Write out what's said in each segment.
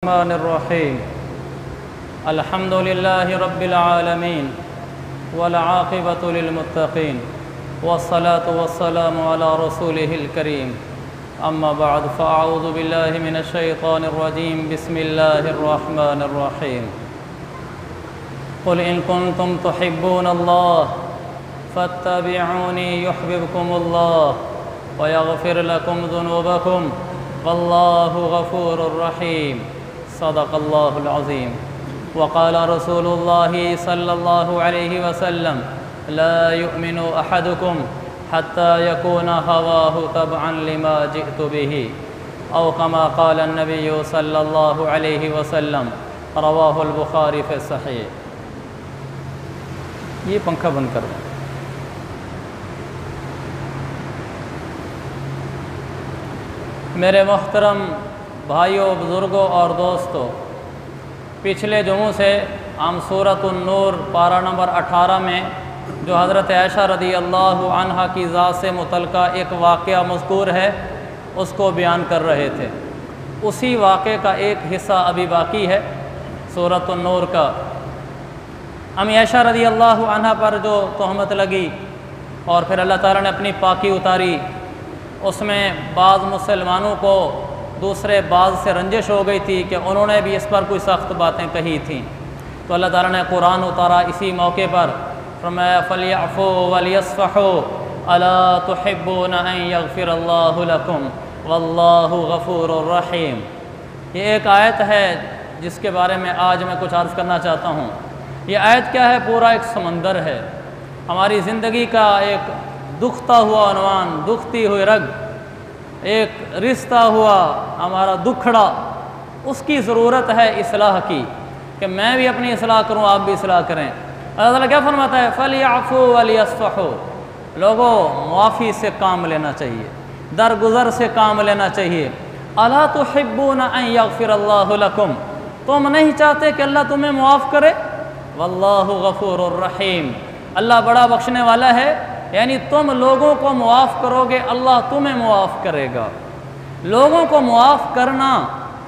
रहमानिर्रहीम अल्हम्दुलिल्लाहि रब्बिल आलमीन वल आक़िबतु लिल मुत्तक़ीन वस्सलातु वस्सलामु अला रसूलिहिल करीम अम्मा बअद फ़अऊज़ु बिल्लाहि मिनश शैतानिर रजीम बिस्मिल्लाहिर रहमानिर रहीम क़ुल इन कुन्तुम तुहिब्बूनल्लाह फत्तबिऊनी युहब्बिबकुमुल्लाह व यग़फ़िर लकुम ज़ुनूबकुम वल्लाहु गफ़ूरुर रहीम सदक़ल्लाहुल अज़ीम वक़ाल रसूलुल्लाहि सल्लल्लाहु अलैहि वसल्लम ला युमिनु अहदुकुम हत्ता यकून हवाहु तबअन लिमा जिअतु बिही औ कमा क़ाल अन्नबिय्यु सल्लल्लाहु अलैहि वसल्लम रवाहुल बुखारी फ़ी सहीह। ये पंखा बंद कर दें। मेरे मोहतरम भाइयों, बुज़ुर्गों और दोस्तों, पिछले जुमों से हम सूरतुन नूर पारा नंबर 18 में जो हज़रत आयशा रदी अल्लाह अन्हा की ज़ात से मुतल्लिक़ एक वाक़या मज़कूर है उसको बयान कर रहे थे। उसी वाक़े का एक हिस्सा अभी बाकी है सूरतुन नूर का। अम्मी आयशा रदी अल्लाह अन्हा पर जो तोहमत लगी और फिर अल्लाह ताला ने अपनी पाकी उतारी, उसमें बाज़ मुसलमानों को दूसरे बाज़ से रंजिश हो गई थी कि उन्होंने भी इस पर कोई सख्त बातें कही थीं। तो अल्लाह ताला ने कुरान उतारा इसी मौके पर, फरमाया फ़लयअफ़ू वलियस्फ़हू अला तुहिब्बूना अन यग़फ़िरल्लाहु लकुम वल्लाहु गफ़ूरुर रहीम। ये एक आयत है जिसके बारे में आज मैं कुछ अर्ज़ करना चाहता हूँ। ये आयत क्या है? पूरा एक समंदर है, हमारी ज़िंदगी का एक दुखता हुआ उन्वान, दुखती हुई रग, एक रिश्ता हुआ हमारा दुखड़ा, उसकी ज़रूरत है इस्लाह की कि मैं भी अपनी इस्लाह करूँ, आप भी इस्लाह करें। अल्लाह ताला क्या फरमाता है? फ़लयअफ़ू वलियस्फ़हू। लोगों, मुआफ़ी से काम लेना चाहिए, दरगुज़र से काम लेना चाहिए। अला तुहिब्बूना अन यग़फ़िरल्लाहु लकुम, तुम नहीं चाहते कि अल्लाह तुम्हें मुआफ़ करे? वल्लाहु गफ़ूरुर रहीम, अल्लाह बड़ा बख्शने वाला है। यानी तुम लोगों को मुआफ़ करोगे, अल्लाह तुम्हें मुआफ़ करेगा। लोगों को मुआफ़ करना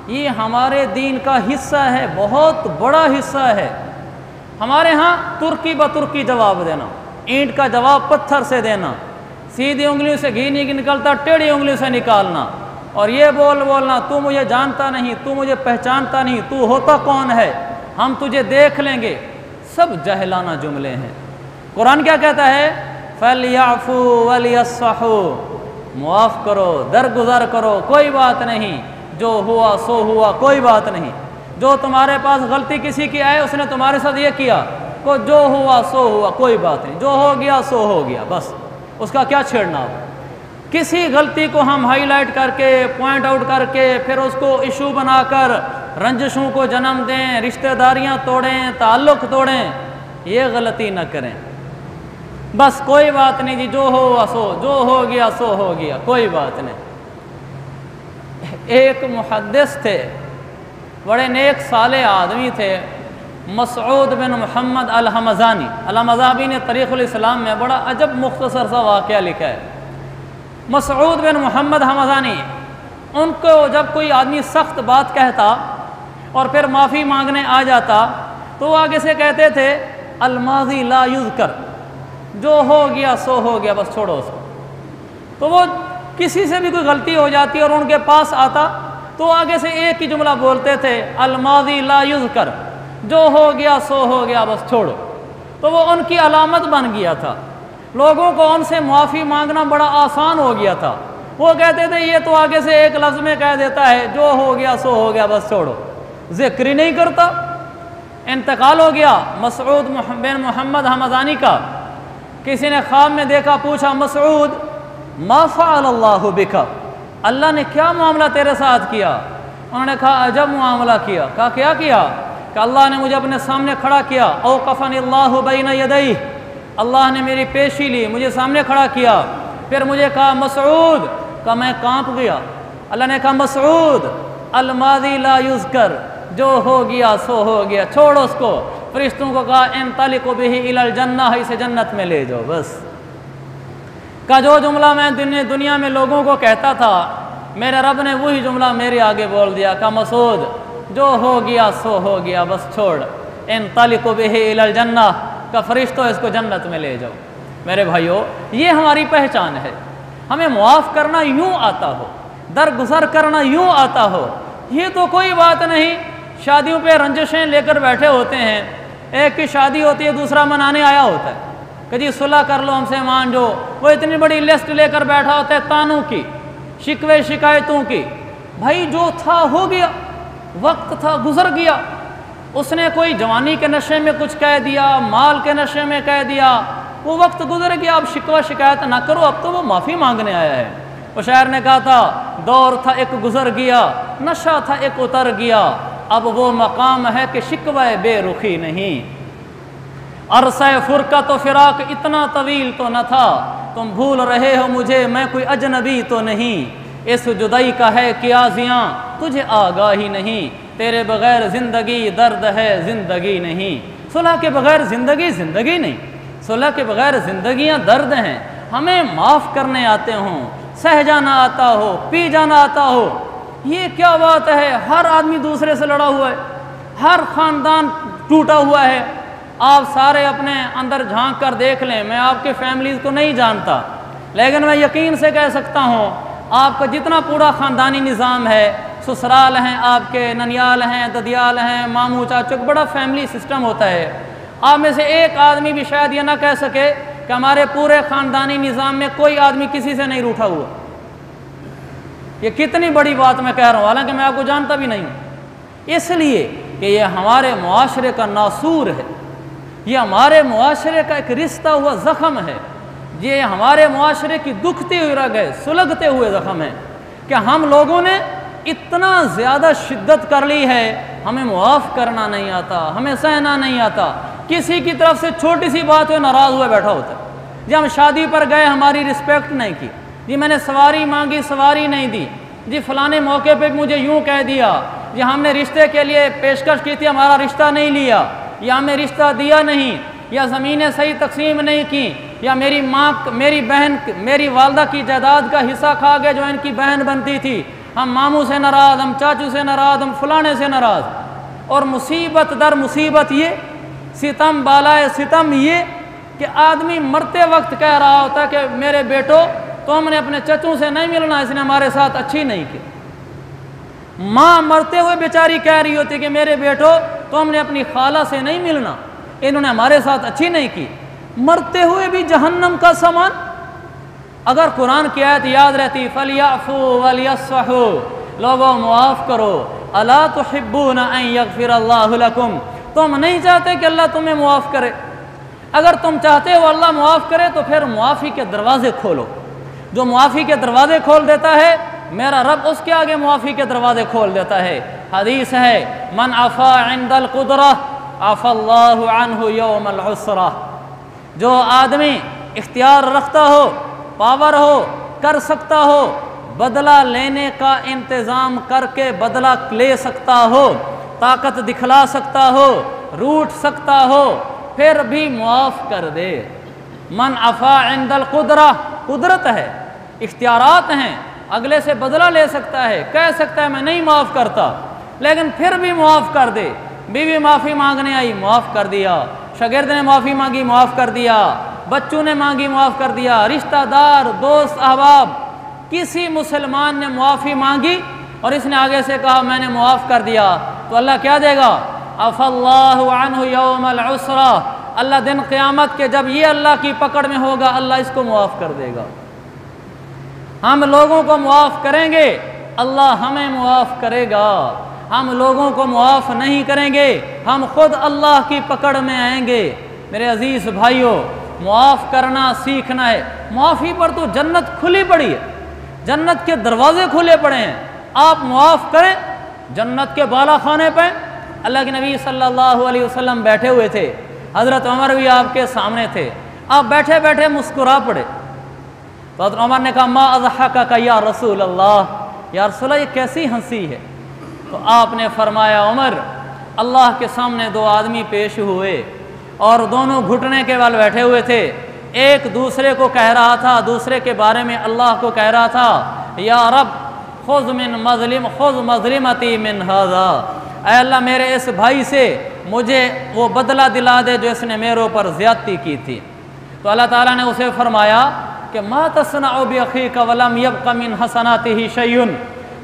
ये हमारे दीन का हिस्सा है, बहुत बड़ा हिस्सा है। हमारे यहाँ तुर्की ब तुर्की जवाब देना, ईंट का जवाब पत्थर से देना, सीधी उंगलियों से घी नहीं निकलता, टेढ़ी उंगलियों से निकालना, और ये बोलना तू मुझे जानता नहीं, तू मुझे पहचानता नहीं, तू होता कौन है, हम तुझे देख लेंगे, सब जहलाना जुमले हैं। कुरान क्या कहता है? फ़लयअफ़ू वलियस्फ़हू, मुआफ़ करो, दरगुज़र करो, कोई बात नहीं, जो हुआ सो हुआ, कोई बात नहीं। जो तुम्हारे पास गलती किसी की आए, उसने तुम्हारे साथ ये किया, को जो हुआ सो हुआ, कोई बात नहीं, जो हो गया सो हो गया, बस उसका क्या छेड़ना। किसी गलती को हम हाईलाइट करके, पॉइंट आउट करके, फिर उसको इशू बनाकर रंजिशों को जन्म दें, रिश्तेदारियाँ तोड़ें, ताल्लुक़ तोड़ें, ये गलती न करें। बस कोई बात नहीं जी, जो हो सो, जो हो गया सो हो गया, कोई बात नहीं। एक मुहद्दिस थे, बड़े नेक साले आदमी थे, मसऊद बिन मोहम्मद अल-हमज़ानी। अल-हमज़ानी ने तरीक़ुल इस्लाम में बड़ा अजब मुख्तसर सा वाक़या लिखा है। मसऊद बिन मोहम्मद हमज़ानी, उनको जब कोई आदमी सख्त बात कहता और फिर माफ़ी मांगने आ जाता तो वो आगे से कहते थे अल-माज़ी ला युज़कर, जो हो गया सो हो गया, बस छोड़ो उसको। तो वो किसी से भी कोई गलती हो जाती और उनके पास आता तो आगे से एक ही जुमला बोलते थे अल-माज़ी ला युज़कर, जो हो गया सो हो गया, बस छोड़ो। तो वो उनकी अलामत बन गया था, लोगों को उनसे माफ़ी मांगना बड़ा आसान हो गया था। वो कहते थे ये तो आगे से एक लफ्ज़ में कह देता है जो हो गया सो हो गया, बस छोड़ो, ज़िक्र ही नहीं करता। इंतकाल हो गया मसऊद बिन मोहम्मद हमज़ानी का। किसी ने ख्वाब में देखा, पूछा मसऊद मा फ़अल अल्लाहु बिका, अल्लाह ने क्या मामला तेरे साथ किया? उन्होंने कहा अजब मामला किया। कहा क्या किया? कि अल्लाह ने मुझे अपने सामने खड़ा किया, औक़फ़निल्लाहु बैन यदैहि, अल्लाह ने मेरी पेशी ली, मुझे सामने खड़ा किया। फिर मुझे कहा मसऊद, का मैं कांप गया। अल्लाह ने कहा मसऊद अल-माज़ी ला युज़कर, जो हो गया सो हो गया, छोड़ो उसको। फरिश्तों को कहा इंतलिक़ू बिही इलल जन्नह, इसे जन्नत में ले जाओ। बस का जो जुमला मैं दुनिया में लोगों को कहता था, मेरे रब ने वही जुमला मेरे आगे बोल दिया। का मसूद जो हो गया सो हो गया, बस छोड़। इन तालिको बिही इलल जन्नह, का फरिश्तों इसको जन्नत में ले जाओ। मेरे भाइयों, ये हमारी पहचान है। हमें मुआफ़ करना यूँ आता हो, दरगुजर करना यूँ आता हो, ये तो कोई बात नहीं। शादियों पे रंजिशें लेकर बैठे होते हैं, एक की शादी होती है, दूसरा मनाने आया होता है कि जी सुलह कर लो, हमसे मान जो। वो इतनी बड़ी लिस्ट लेकर बैठा होता है तानों की, शिकवे शिकायतों की। भाई जो था हो गया, वक्त था गुजर गया। उसने कोई जवानी के नशे में कुछ कह दिया, माल के नशे में कह दिया, वो वक्त गुजर गया। अब शिकवा शिकायत ना करो, अब तो वो माफ़ी मांगने आया है। वो शायर ने कहा था, दौर था एक गुजर गया, नशा था एक उतर गया, अब वो मकाम है कि शिकवा बेरुखी नहीं। अरसा फुरका तो फिराक इतना तवील तो न था, तुम भूल रहे हो मुझे मैं कोई अजनबी तो नहीं। इस जुदाई का है क्या ज़ियां तुझे आगाही नहीं, तेरे बगैर ज़िंदगी दर्द है ज़िंदगी नहीं। सुलह के बगैर ज़िंदगी ज़िंदगी नहीं, सुलह के बगैर ज़िंदगियाँ दर्द हैं। हमें माफ़ करने आते हों, सह जाना आता हो, पी जाना आता हो, ये क्या बात है। हर आदमी दूसरे से लड़ा हुआ है, हर ख़ानदान टूटा हुआ है। आप सारे अपने अंदर झांक कर देख लें। मैं आपके फैमिलीज़ को नहीं जानता, लेकिन मैं यकीन से कह सकता हूँ आपका जितना पूरा ख़ानदानी निज़ाम है, ससुराल हैं आपके, ननियाल हैं, ददियाल हैं, मामू चाचू, बड़ा फैमिली सिस्टम होता है। आप में से एक आदमी भी शायद ये ना कह सके कि हमारे पूरे ख़ानदानी निज़ाम में कोई आदमी किसी से नहीं रूठा हुआ। ये कितनी बड़ी बात मैं कह रहा हूँ, हालांकि मैं आपको जानता भी नहीं हूँ। इसलिए कि ये हमारे मुआशरे का नासूर है, ये हमारे मुआशरे का एक रिश्ता हुआ ज़ख़म है, ये हमारे मुआशरे की दुखती हुई रग है, सुलगते हुए ज़ख़म है कि हम लोगों ने इतना ज़्यादा शिद्दत कर ली है, हमें मुआफ़ करना नहीं आता, हमें सहना नहीं आता। किसी की तरफ से छोटी सी बात हुई नाराज़ हुए बैठा होता है। जी हम शादी पर गए, हमारी रिस्पेक्ट नहीं की, जी मैंने सवारी मांगी, सवारी नहीं दी, जी फ़लाने मौके पे मुझे यूँ कह दिया, जी हमने रिश्ते के लिए पेशकश की थी, हमारा रिश्ता नहीं लिया, या हमें रिश्ता दिया नहीं, या ज़मीनें सही तकसीम नहीं की, या मेरी माँ, मेरी बहन, मेरी वालदा की जायदाद का हिस्सा खा गए जो इनकी बहन बनती थी। हम मामू से नाराज़, हम चाचू से नाराज़, हम फलाने से नाराज़। और मुसीबत दर मुसीबत ये, सितम बालाए सितम ये कि आदमी मरते वक्त कह रहा होता है कि मेरे बेटो तो हमने अपने चचों से नहीं मिलना, इसने हमारे साथ अच्छी नहीं की। माँ मरते हुए बेचारी कह रही होती कि मेरे बेटो तो हमने अपनी खाला से नहीं मिलना, इन्होंने हमारे साथ अच्छी नहीं की। मरते हुए भी जहन्नम का सामान। अगर कुरान की आयत याद रहती, फलियाफू वलियस्फहू, लोगों मुआफ़ करो, अला तुहिब्बूना अन यग़फ़िरल्लाहु लकुम, तुम नहीं चाहते कि अल्लाह तुम्हें मुआफ़ करे। अगर तुम चाहते हो अल्लाह मुआफ़ करे तो फिर मुआफ़ी के दरवाज़े खोलो। जो मुआफ़ी के दरवाज़े खोल देता है, मेरा रब उसके आगे मुआफ़ी के दरवाज़े खोल देता है। हदीस है, मन अफ़ा इंदल कुदरा अफ़ल्लाहु अन्हु यौमल उसरा। जो आदमी इख्तियार रखता हो, पावर हो, कर सकता हो, बदला लेने का इंतज़ाम करके बदला ले सकता हो, ताकत दिखला सकता हो, रूठ सकता हो, फिर भी मुआफ़ कर दे। मन अफ़ा इंदल कुदरा, कुदरत है, इख्तियारात हैं, अगले से बदला ले सकता है, कह सकता है मैं नहीं माफ़ करता, लेकिन फिर भी मुआफ़ कर दे। बीवी माफ़ी मांगने आई, मुआफ़ कर दिया। शागिर्द ने माफ़ी मांगी, मुआफ़ कर दिया। बच्चों ने मांगी, मुआफ़ कर दिया। रिश्तेदार, दोस्त, अहबाब, किसी मुसलमान ने मुआफ़ी मांगी और इसने आगे से कहा मैंने मुआफ़ कर दिया, तो अल्लाह क्या देगा? अफ़ल्लाहु अन्हु यौमल उसरा, अल्लाह दिन क़यामत के जब ये अल्लाह की पकड़ में होगा, अल्लाह इसको मुआफ़ कर देगा। हम लोगों को मुआफ़ करेंगे, अल्लाह हमें मुआफ़ करेगा। हम लोगों को मुआफ़ नहीं करेंगे, हम खुद अल्लाह की पकड़ में आएंगे। मेरे अज़ीज़ भाइयों, मुआफ़ करना सीखना है। मुआफ़ी पर तो जन्नत खुली पड़ी है, जन्नत के दरवाजे खुले पड़े हैं। आप मुआफ़ करें, जन्नत के बाला खाने पे अल्लाह के नबी सल्लल्लाहु अलैहि वसल्लम बैठे हुए थे, हज़रत उमर भी आपके सामने थे। आप बैठे बैठे मुस्कुरा पड़े तो हज़रत उमर ने कहा मा अज़हका या रसूल अल्लाह, या रसूल अल्लाह ये कैसी हंसी है? तो आपने फरमाया उमर, अल्लाह के सामने दो आदमी पेश हुए और दोनों घुटने के बल बैठे हुए थे। एक दूसरे को कह रहा था, दूसरे के बारे में अल्लाह को कह रहा था, या रब खुज़ मिन मज़लिम खुज़ मज़लिमती मिन हाज़ा, ऐ अल्लाह मेरे इस भाई से मुझे वो बदला दिला दे जो इसने मेरे ऊपर ज़्यादती की थी। तो अल्लाह ताला ने उसे फरमाया कि मा तस्नउ बि अखीका वलम यब्क़ मिन हसनातिही शैउन,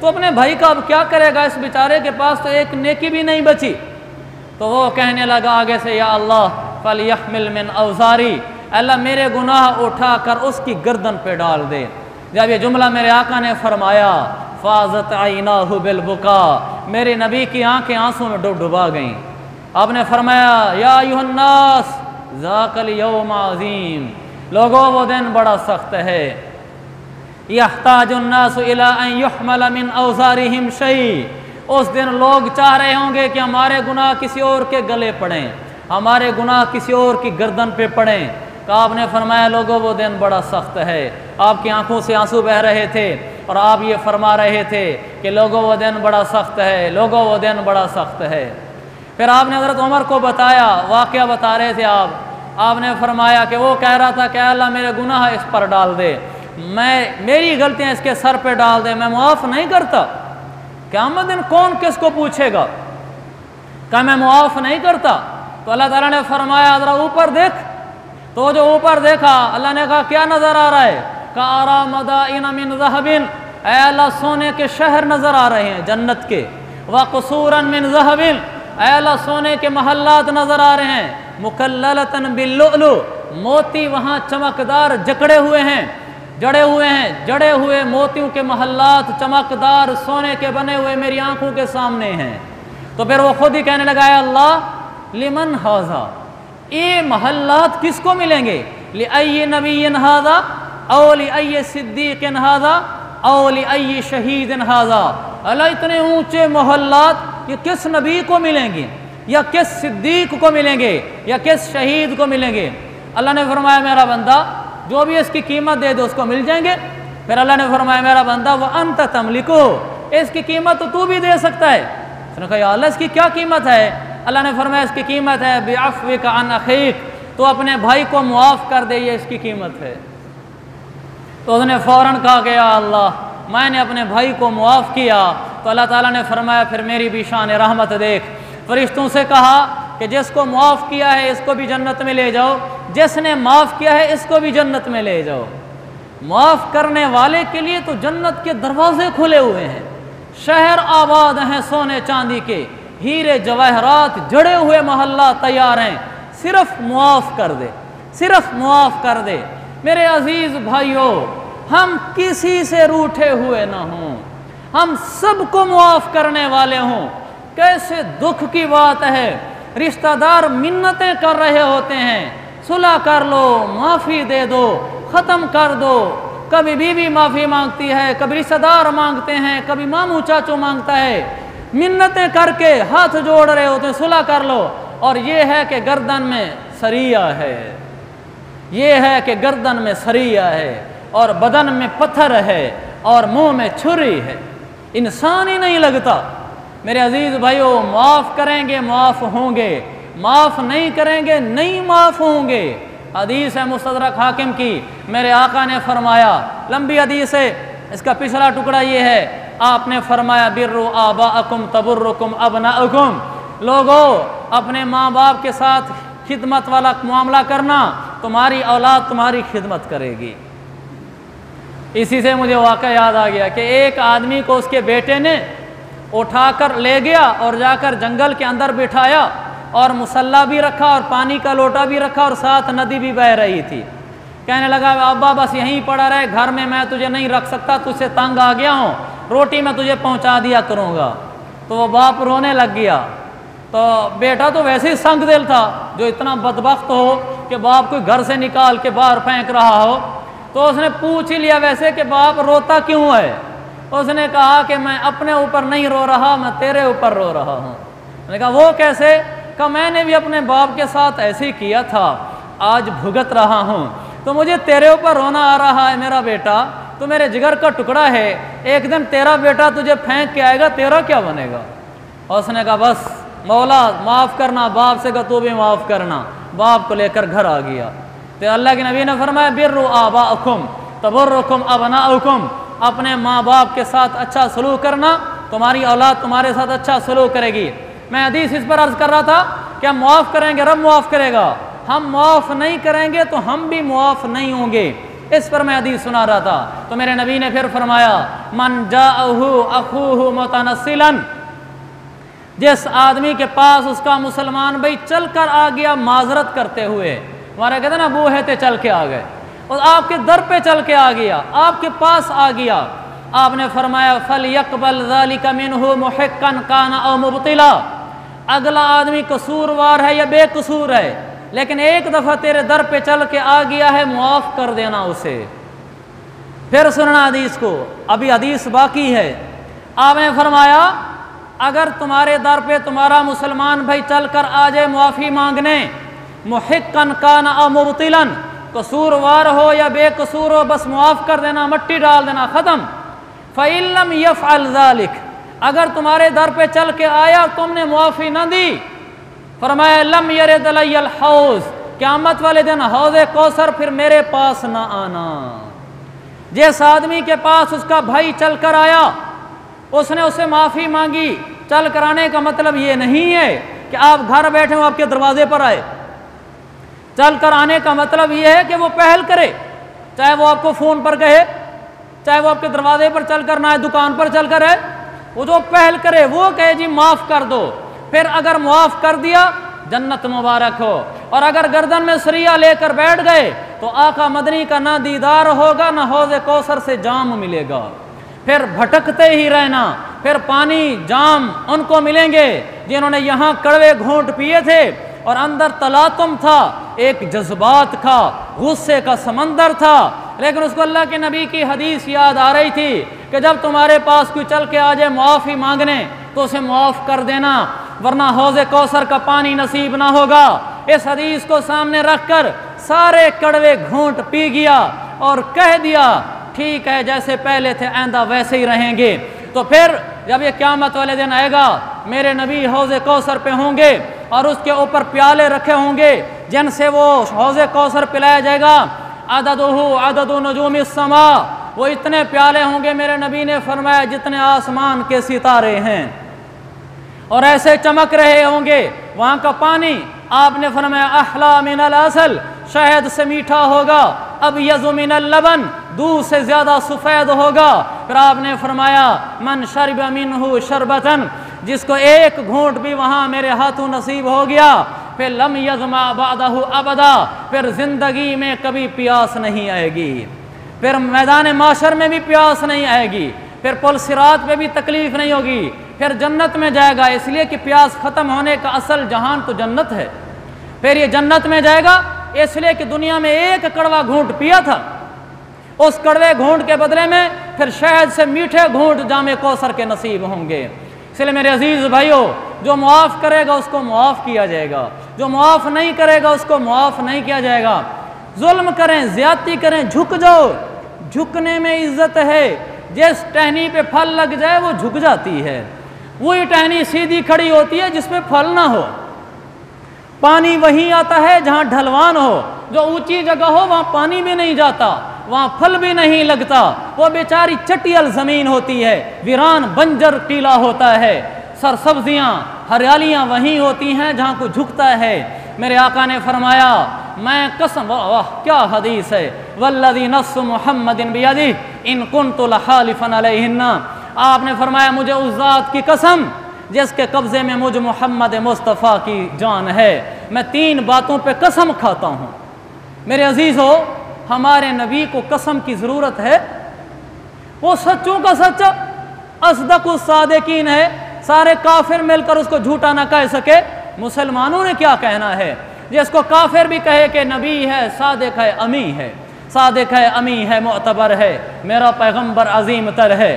तो अपने भाई का अब क्या करेगा, इस बेचारे के पास तो एक नेकी भी नहीं बची। तो वो कहने लगा आगे से, या अल्लाह फलयहमिल मिन औज़ारी, अल्लाह मेरे गुनाह उठा कर उसकी गर्दन पे डाल दे। जब ये जुमला मेरे आका ने फरमाया, फाज़त आइनाहु बिलबुका, मेरे नबी की आंखें आंसू में डुबा गईं। आपने फरमाया, या अय्युहन्नास ज़ाकल यौम अज़ीम, लोगों वो दिन बड़ा सख्त है। यहताजुन्नासु इला अन युहमल मिन औज़ारिहिम शै, उस दिन लोग चाह रहे होंगे कि हमारे गुनाह किसी और के गले पड़ें, हमारे गुनाह किसी और की गर्दन पे पड़ें। तो आपने फरमाया, लोगों वो दिन बड़ा सख्त है। आपकी आंखों से आंसू बह रहे थे और आप ये फरमा रहे थे कि लोगों वो दिन बड़ा सख्त है, लोगों वो दिन बड़ा सख्त है। फिर आपने हज़रत उमर को बताया, वाक़या बता रहे थे आपने फरमाया कि वो कह रहा था कि अल्लाह मेरे गुनाह इस पर डाल दे, मेरी गलतियाँ इसके सर पे डाल दे, मैं मुआफ़ नहीं करता। क़यामत दिन कौन किसको पूछेगा क्या मैं मुआफ़ नहीं करता। तो अल्लाह ताला ने फरमाया, ज़रा ऊपर देख। तो जो ऊपर देखा, अल्लाह ने कहा क्या नज़र आ रहा है, कारा मदाइन मिन ज़हबिन, ऐ अल्लाह सोने के शहर नज़र आ रहे हैं जन्नत के, व क़ुसूरन मिन ज़हबिन, ऐ अल्लाह सोने के महल्लात नज़र आ रहे हैं, मुकल्लतन बिल्लुलु, मोती वहाँ चमकदार जकड़े हुए हैं, जड़े हुए मोतियों के महल्लात चमकदार सोने के बने हुए मेरी आंखों के सामने हैं। तो फिर वो खुद ही कहने लगा, अल्लाह लिमन हाजा, ये महल्लात किसको मिलेंगे, लिअय्यि नबिय्यिन हाजा औ लिअय्यि सिद्दीक़िन हाजा औ लिअय्यि शहीदिन हाजा, अल्लाह इतने ऊंचे महल्लात ये किस नबी को मिलेंगे, या किस सिद्दीक को मिलेंगे, या किस शहीद को मिलेंगे। अल्लाह ने फरमाया, मेरा बंदा जो भी इसकी कीमत दे दे उसको मिल जाएंगे। फिर अल्लाह ने फरमाया, मेरा बंदा व अंत तमलिको, इसकी कीमत तो तू भी दे सकता है। उसने कहा, या अल्लाह इसकी क्या कीमत है। अल्लाह ने फरमाया, इसकी कीमत है बिअफ़्विका अन अख़ीक, तो अपने भाई को मुआफ़ कर दे, ये इसकी कीमत है। तो उसने फ़ौरन कहा कि या अल्लाह मैंने अपने भाई को मुआफ़ किया। तो अल्लाह ताला ने फरमाया, फिर मेरी भी शान रहमत देख। फरिश्तों से कहा कि जिसको मुआफ़ किया है इसको भी जन्नत में ले जाओ, जिसने माफ़ किया है इसको भी जन्नत में ले जाओ। माफ़ करने वाले के लिए तो जन्नत के दरवाजे खुले हुए हैं, शहर आबाद हैं सोने चांदी के, हीरे जवाहरात जड़े हुए महल्ला तैयार हैं, सिर्फ मुआफ़ कर दे, सिर्फ मुआफ़ कर दे। मेरे अजीज़ भाइयों, हम किसी से रूठे हुए ना हों, हम सबको मुआफ़ करने वाले हों। कैसे दुख की बात है, रिश्तेदार मिन्नतें कर रहे होते हैं, सुलह कर लो, माफ़ी दे दो, ख़त्म कर दो। कभी बीवी माफ़ी मांगती है, कभी रिश्तेदार मांगते हैं, कभी मामू चाचू मांगता है, मिन्नतें करके हाथ जोड़ रहे होते हैं, सुलह कर लो। और ये है कि गर्दन में सरिया है, ये है कि गर्दन में सरिया है और बदन में पत्थर है और मुंह में छुरी है, इंसान ही नहीं लगता। मेरे अजीज़ भाइयों, माफ़ करेंगे माफ़ होंगे, माफ़ नहीं करेंगे नहीं माफ़ होंगे। हदीस है मुस्तदरक हाकिम की, मेरे आका ने फरमाया, लंबी हदीस है, इसका पिछला टुकड़ा ये है, आपने फरमाया बिर्रु आबाअकुम तबुर्रुकुम अबनाउकुम, लोगों अपने माँ बाप के साथ खिदमत वाला मामला करना, तुम्हारी औलाद तुम्हारी खिदमत करेगी। इसी से मुझे वाक़या याद आ गया कि एक आदमी को उसके बेटे ने उठाकर ले गया और जाकर जंगल के अंदर बिठाया और मुसल्ला भी रखा और पानी का लोटा भी रखा और साथ नदी भी बह रही थी। कहने लगा, अब्बा बस यहीं पड़ा रहे, घर में मैं तुझे नहीं रख सकता, तुझसे तंग आ गया हूँ, रोटी मैं तुझे पहुँचा दिया करूँगा। तो वो बाप रोने लग गया। तो बेटा तो वैसे ही संग दिल था, जो इतना बदबख्त हो कि बाप को घर से निकाल के बाहर फेंक रहा हो। तो उसने पूछ ही लिया वैसे कि बाप रोता क्यों है। उसने कहा कि मैं अपने ऊपर नहीं रो रहा, मैं तेरे ऊपर रो रहा हूँ। मैंने कहा वो कैसे। कहा मैंने भी अपने बाप के साथ ऐसे ही किया था, आज भुगत रहा हूँ, तो मुझे तेरे ऊपर रोना आ रहा है। मेरा बेटा तो मेरे जिगर का टुकड़ा है, एक दिन तेरा बेटा तुझे फेंक के आएगा, तेरा क्या बनेगा। और उसने कहा बस मौला माफ़ करना, बाप से कहा तू भी माफ़ करना। बाप को लेकर घर आ गया। तो अल्लाह के नबी ने फरमाया बिर्रु आबाअकुम तबुर्रुकुम अबनाउकुम, अपने माँ बाप के साथ अच्छा सलूक करना, तुम्हारी औलाद तुम्हारे साथ अच्छा सलूक करेगी। मैं हदीस इस पर अर्ज कर रहा था कि हम मुआफ़ करेंगे, रब मुआफ़ करेगा, हम मुआफ़ नहीं करेंगे तो हम भी मुआफ़ नहीं होंगे। इस पर मैं हदीस सुना रहा था तो मेरे नबी ने फिर फरमाया, मन जाअहु अखूहु मुतनस्सिलन, जिस आदमी के पास उसका मुसलमान भाई चल कर आ गया माजरत करते हुए, हमारा कहते ना बूहे ते चल के आ गए, और आपके दर पे चल के आ गया, आपके पास आ गया, आपने फरमाया फल यकबल ज़ालिका मिन्हु मुहिक्कन काना औ मुब्तिला, अगला आदमी कसूरवार है या बेकसूर है, लेकिन एक दफ़ा तेरे दर पे चल के आ गया है, मुआफ़ कर देना उसे। फिर सुनना हदीस को, अभी हदीस बाकी है। आपने फरमाया अगर तुम्हारे दर पे तुम्हारा मुसलमान भाई चल कर आ जाए मुआफ़ी मांगने, मुहिक्कन काना औ मुब्तिलन, कसूरवार हो या बेकसूर हो, बस मुआफ़ कर देना, मट्टी डाल देना, ख़त्म। फ़इल्लम यफ़अल ज़ालिक, अगर तुम्हारे दर पे चल के आया तुमने मुआफ़ी न दी, फरमाया लम यरिद अलैयल हौज़, क़यामत वाले दिन हौज़े कौसर फिर मेरे पास ना आना। जिस आदमी के पास उसका भाई चल कर आया, उसने उससे माफ़ी मांगी, चल कर आने का मतलब ये नहीं है कि आप घर बैठे हो आपके दरवाजे पर आए। चल कर आने का मतलब ये है कि वो पहल करे, चाहे वो आपको फ़ोन पर कहे, चाहे वो आपके दरवाजे पर चल कर ना आए, दुकान पर चल कर है, वो जो पहल करे वो कहे जी माफ़ कर दो, फिर अगर मुआफ़ कर दिया जन्नत मुबारक हो, और अगर गर्दन में सरिया लेकर बैठ गए तो आका मदनी का ना दीदार होगा, ना हौज़े कौसर से जाम मिलेगा, फिर भटकते ही रहना, फिर पानी जाम उनको मिलेंगे जिन्होंने यहाँ कड़वे घूंट पिए थे और अंदर तलातुम था, एक जज्बात था, गुस्से का समंदर था, लेकिन उसको अल्लाह के नबी की हदीस याद आ रही थी कि जब तुम्हारे पास कोई चल के आ जाए मुआफ़ी मांगने तो उसे मुआफ़ कर देना, वरना हौज़े कौसर का पानी नसीब ना होगा। इस हदीस को सामने रख कर सारे कड़वे घूंट पी गया और कह दिया ठीक है, जैसे पहले थे आइंदा वैसे ही रहेंगे। तो फिर जब ये क़यामत वाले दिन आएगा, मेरे नबी हौज़े कौसर पे होंगे और उसके ऊपर प्याले रखे होंगे जिनसे वो हौज़े कौसर पिलाया जाएगा, अददुहु अददु नजूमिस समा, वो इतने प्याले होंगे, मेरे नबी ने फरमाया जितने आसमान के सितारे हैं, और ऐसे चमक रहे होंगे। वहाँ का पानी आपने फरमाया अहला मिनल असल, शहद से मीठा होगा, अब यज़ु मिनल लबन, दूध से ज़्यादा सफ़ेद होगा। फिर आपने फरमाया मन शरब मिन्हु शरबतन, जिसको एक घूंट भी वहाँ मेरे हाथों नसीब हो गया, फिर लम यज़मा बादहु अबदा, फिर ज़िंदगी में कभी प्यास नहीं आएगी, फिर मैदान माशर में भी प्यास नहीं आएगी, फिर पुल सिरात पे भी तकलीफ़ नहीं होगी, फिर जन्नत में जाएगा, इसलिए कि प्यास ख़त्म होने का असल जहान तो जन्नत है। फिर ये जन्नत में जाएगा इसलिए कि दुनिया में एक कड़वा घूंट पिया था, उस कड़वे घूंट के बदले में फिर शहद से मीठे घूंट जामे कौसर के नसीब होंगे। इसलिए मेरे अजीज़ भाइयों, जो मुआफ़ करेगा उसको मुआफ़ किया जाएगा, जो मुआफ़ नहीं करेगा उसको मुआफ़ नहीं किया जाएगा। जुल्म करें, ज़्यादती करें, झुक जाओ, झुकने में इज्जत है। जिस टहनी पे फल लग जाए वो झुक जाती है, वही टहनी सीधी खड़ी होती है जिसमें फल ना हो। पानी वहीं आता है जहाँ ढलवान हो, जो ऊंची जगह हो वहाँ पानी भी नहीं जाता, वहाँ फल भी नहीं लगता, वो बेचारी चटियल ज़मीन होती है, वीरान बंजर टीला होता है। सरसब्जियाँ हरियालियाँ वहीं होती हैं जहाँ को झुकता है। मेरे आका ने फरमाया, मैं कसम, वाह क्या हदीस है, वल्लज़ी नफ्सु मुहम्मदिन बियदिही इन कुन्तु लहालिफन अलैहिन्ना, आपने फरमाया मुझे उस ज़ात की कसम जिसके कब्ज़े में मुझ मोहम्मद मुस्तफ़ा की जान है, मैं 3 बातों पे कसम खाता हूँ। मेरे अजीज़ों, हमारे नबी को कसम की ज़रूरत है, वो सच्चों का सच्चा असदकुस सादिकीन है, सारे काफिर मिलकर उसको झूठा ना कह सके। मुसलमानों ने क्या कहना है, जिसको काफिर भी कहे कि नबी है, सादिक है, अमी है, सादिक है, अमी है, मुअतबर है, मेरा पैगम्बर अजीम तर है,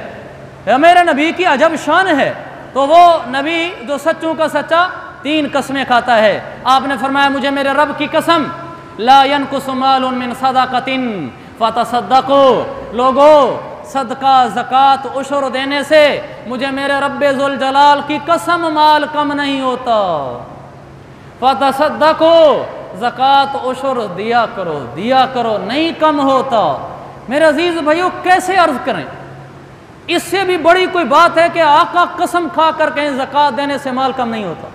मेरे नबी की अजब शान है। तो वो नबी जो सच्चों का सच्चा 3 कस्में खाता है। आपने फरमाया मुझे मेरे रब की कसम, ला यनकुसु मालुन मिन सदाकतिन फतसद्दक़ू, लोगो सदका ज़कात उशर देने से मुझे मेरे रब्बे ज़ुल जलाल की कसम माल कम नहीं होता। फतसद्दक़ू, ज़कात उशर दिया करो नहीं कम होता। मेरे अजीज़ भाइयों, कैसे अर्ज़ करें, इससे भी बड़ी कोई बात है कि आका कसम खा कर कहें ज़कात देने से माल कम नहीं होता।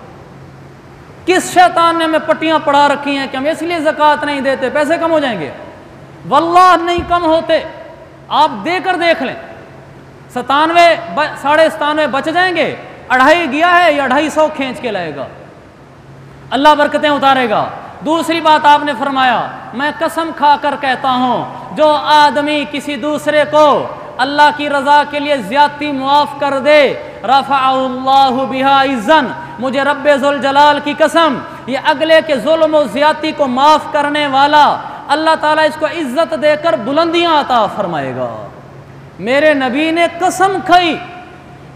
किस शैतान ने हमें पट्टियां पढ़ा रखी हैं कि हम इसलिए ज़कात नहीं देते, पैसे कम हो जाएंगे। वल्लाह नहीं कम होते, आप देकर देख लें। 97 97.5 बच जाएंगे, 2.5 गया है या 250 खींच के लाएगा, अल्लाह बरकतें उतारेगा। दूसरी बात आपने फरमाया, मैं कसम खा कर कहता हूं जो आदमी किसी दूसरे को अल्लाह की रजा के लिए ज्यादती मुआफ कर दे, रफ़अल्लाहु बिहा इज़्ज़न, मुझे रब्बे ज़ुल जलाल की कसम, ये अगले के जुल्म और ज्यादती को माफ करने वाला अल्लाह ताला इसको इज्जत देकर बुलंदियां अता फरमाएगा। मेरे नबी ने कसम खाई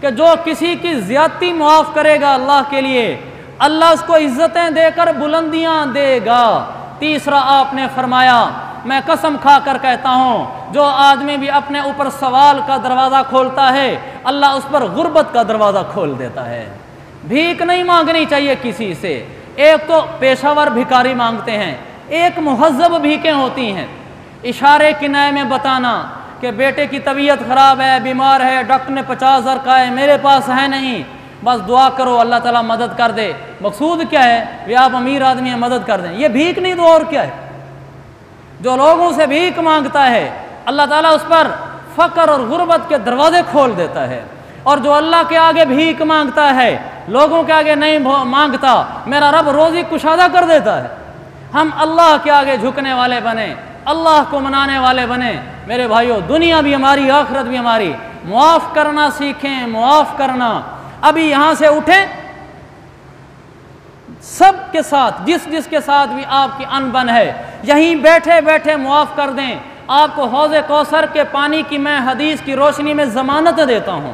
कि जो किसी की ज्यादती मुआफ करेगा अल्लाह के लिए, अल्लाह उसको इज्जतें देकर बुलंदियां देगा। तीसरा आपने फरमाया, मैं कसम खा कर कहता हूं जो आदमी भी अपने ऊपर सवाल का दरवाज़ा खोलता है, अल्लाह उस पर गुर्बत का दरवाज़ा खोल देता है। भीख नहीं मांगनी चाहिए किसी से। एक तो पेशावर भिखारी मांगते हैं, एक मुहज़्ज़ब भीखें होती हैं। इशारे किनाए में बताना कि बेटे की तबीयत ख़राब है, बीमार है, डॉक्टर ने 50,000 कहा है, मेरे पास है नहीं, बस दुआ करो अल्लाह ताला मदद कर दे। मकसूद क्या है? वे आप अमीर आदमी हैं, मदद कर दें। ये भीख नहीं तो और क्या है? जो लोगों से भीख मांगता है अल्लाह ताला उस पर फ़क्र और गुर्बत के दरवाजे खोल देता है। और जो अल्लाह के आगे भीख मांगता है, लोगों के आगे नहीं मांगता, मेरा रब रोज़ी कुशादा कर देता है। हम अल्लाह के आगे झुकने वाले बने, अल्लाह को मनाने वाले बने। मेरे भाइयों, दुनिया भी हमारी, आखिरत भी हमारी। मुआफ़ करना सीखें, मुआफ़ करना। अभी यहाँ से उठें, सब के साथ, जिस जिसके साथ भी आपकी अनबन है, यहीं बैठे बैठे मुआफ़ कर दें। आपको हौज़े कौसर के पानी की मैं हदीस की रोशनी में ज़मानत देता हूँ,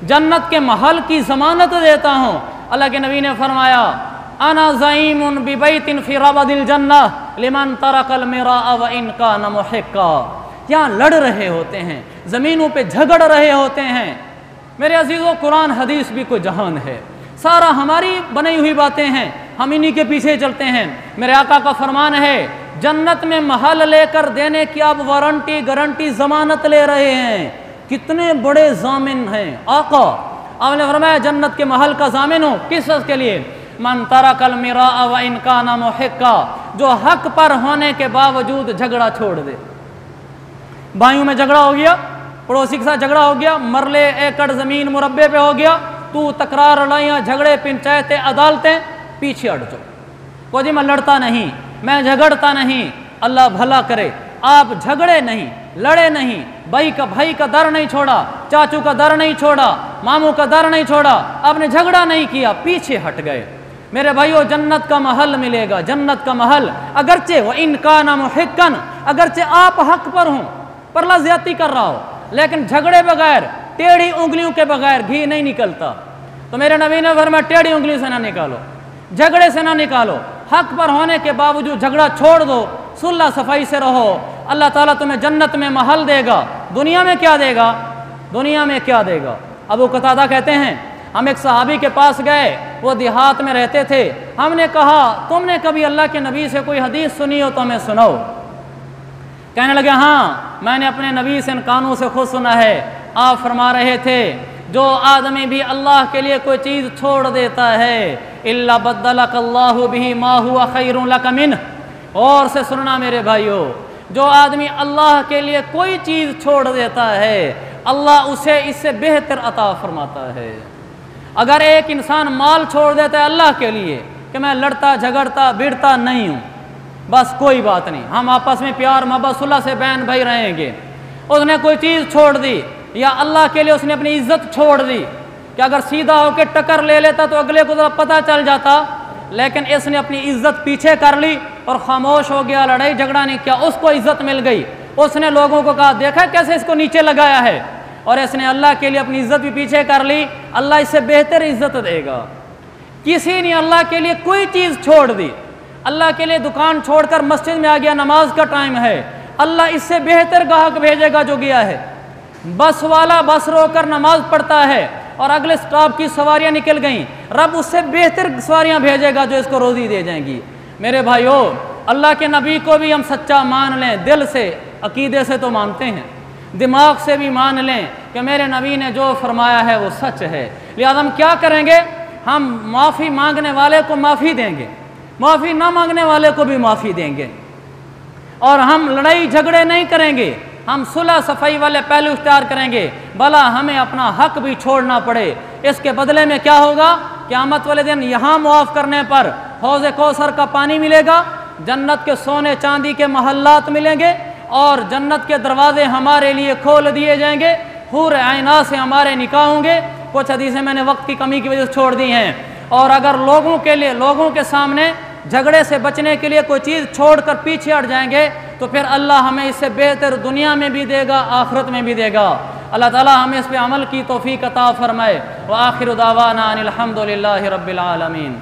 जन्नत के महल की ज़मानत देता हूँ। अल्लाह के नबी ने फरमाया, अना ज़ईमुन बिबैतिन फ़ी रबदिल जन्नह लिमन तरकल मिराअ व इन कान मुहिक्का। यहाँ लड़ रहे होते हैं, ज़मीनों पे झगड़ रहे होते हैं। मेरे अजीज़ों, कुरान हदीस भी कोई जहान है, सारा हमारी बनाई हुई बातें हैं, हम इन्हीं के पीछे चलते हैं। मेरे आका का फरमान है, जन्नत में महल लेकर देने की आप वारंटी गारंटी ज़मानत ले रहे हैं। कितने बड़े जामिन हैं आका। आपने फरमाया जन्नत के महल का जामिन हो, किस के लिए? मन तरकल मिराअ व इन कान मुहिक्का, जो हक पर होने के बावजूद झगड़ा छोड़ दे। भाइयों में झगड़ा हो गया, पड़ोसी के साथ झगड़ा हो गया, मरले एकड़ ज़मीन मुरब्बे पे हो गया, तू तकरार लड़ाइयाँ झगड़े पंचायतें अदालतें, पीछे हट जाओ। को जी मैं लड़ता नहीं, मैं झगड़ता नहीं, अल्लाह भला करे। आप झगड़े नहीं, लड़े नहीं, भाई का दर नहीं छोड़ा, चाचू का दर नहीं छोड़ा, मामू का दर नहीं छोड़ा, आपने झगड़ा नहीं किया, पीछे हट गए। मेरे भाइयों, जन्नत का महल मिलेगा, जन्नत का महल। अगरचे वो इनका नाम हिक्कन, अगरचे आप हक पर हों, परला ज्यादती कर रहा हो, लेकिन झगड़े बगैर, टेढ़ी उंगलियों के बगैर घी नहीं निकलता। तो मेरे नबी ने फरमाया टेढ़ी उंगली से ना निकालो, झगड़े से ना निकालो, हक पर होने के बावजूद झगड़ा छोड़ दो, सुलह सफाई से रहो। अल्लाह ताला तुम्हें जन्नत में महल देगा। दुनिया में क्या देगा? दुनिया में क्या देगा? अबू कतादा कहते हैं, हम एक सहाबी के पास गए, वो देहात में रहते थे। हमने कहा, तुमने कभी अल्लाह के नबी से कोई हदीस सुनी हो तो हमें सुनाओ। कहने लगे, हाँ, मैंने अपने नबी से इन कानों से खुद सुना है। आप फरमा रहे थे, जो आदमी भी अल्लाह के लिए कोई चीज़ छोड़ देता है, इल्ला बद्दलकल्लाहु बिही मा हुवा खैरुन लक मिन्ह। और से सुनना मेरे भाइयों, जो आदमी अल्लाह के लिए कोई चीज़ छोड़ देता है, अल्लाह उसे इससे बेहतर अता फरमाता है। अगर एक इंसान माल छोड़ देता है अल्लाह के लिए कि मैं लड़ता झगड़ता भिड़ता नहीं हूँ, बस कोई बात नहीं, हम आपस में प्यार मोहब्बत सुलह से बहन भाई रहेंगे, उसने कोई चीज़ छोड़ दी या अल्लाह के लिए उसने अपनी इज्जत छोड़ दी कि अगर सीधा होकर टक्कर ले लेता तो अगले को तो पता चल जाता, लेकिन इसने अपनी इज्जत पीछे कर ली और खामोश हो गया, लड़ाई झगड़ा नहीं किया, उसको इज्जत मिल गई। उसने लोगों को कहा, देखा कैसे इसको नीचे लगाया है, और इसने अल्लाह के लिए अपनी इज्जत भी पीछे कर ली, अल्लाह इससे बेहतर इज्जत देगा। किसी ने अल्लाह के लिए कोई चीज़ छोड़ दी, अल्लाह के लिए दुकान छोड़कर मस्जिद में आ गया, नमाज का टाइम है, अल्लाह इससे बेहतर ग्राहक भेजेगा जो गया है। बस वाला बस रोकर नमाज पढ़ता है और अगले स्टॉप की सवारियां निकल गईं, रब उससे बेहतर सवारियां भेजेगा जो इसको रोज़ी दे जाएंगी। मेरे भाइयों, अल्लाह के नबी को भी हम सच्चा मान लें, दिल से अकीदे से तो मानते हैं, दिमाग से भी मान लें कि कि मेरे नबी ने जो फरमाया है वो सच है। लिहाजा हम क्या करेंगे, हम माफ़ी मांगने वाले को माफ़ी देंगे, माफ़ी ना मांगने वाले को भी माफ़ी देंगे, और हम लड़ाई झगड़े नहीं करेंगे, हम सुलह सफ़ाई वाले पहलू इख्तियार करेंगे। भला हमें अपना हक भी छोड़ना पड़े, इसके बदले में क्या होगा, क़यामत वाले दिन यहाँ मुआफ़ करने पर हौज़ कौसर का पानी मिलेगा, जन्नत के सोने चांदी के महल्लात मिलेंगे, और जन्नत के दरवाजे हमारे लिए खोल दिए जाएंगे, हूर आइना से हमारे निकाह होंगे। कुछ हदीसें मैंने वक्त की कमी की वजह से छोड़ दी हैं। और अगर लोगों के लिए, लोगों के सामने झगड़े से बचने के लिए कोई चीज़ छोड़कर पीछे हट जाएंगे, तो फिर अल्लाह हमें इससे बेहतर दुनिया में भी देगा, आखिरत में भी देगा। अल्लाह ताला हमें इस पे अमल की तौफीक अता फरमाए। व आखिर दावाना अनिल हम्दुलिल्लाहि रब्बिल आलमीन।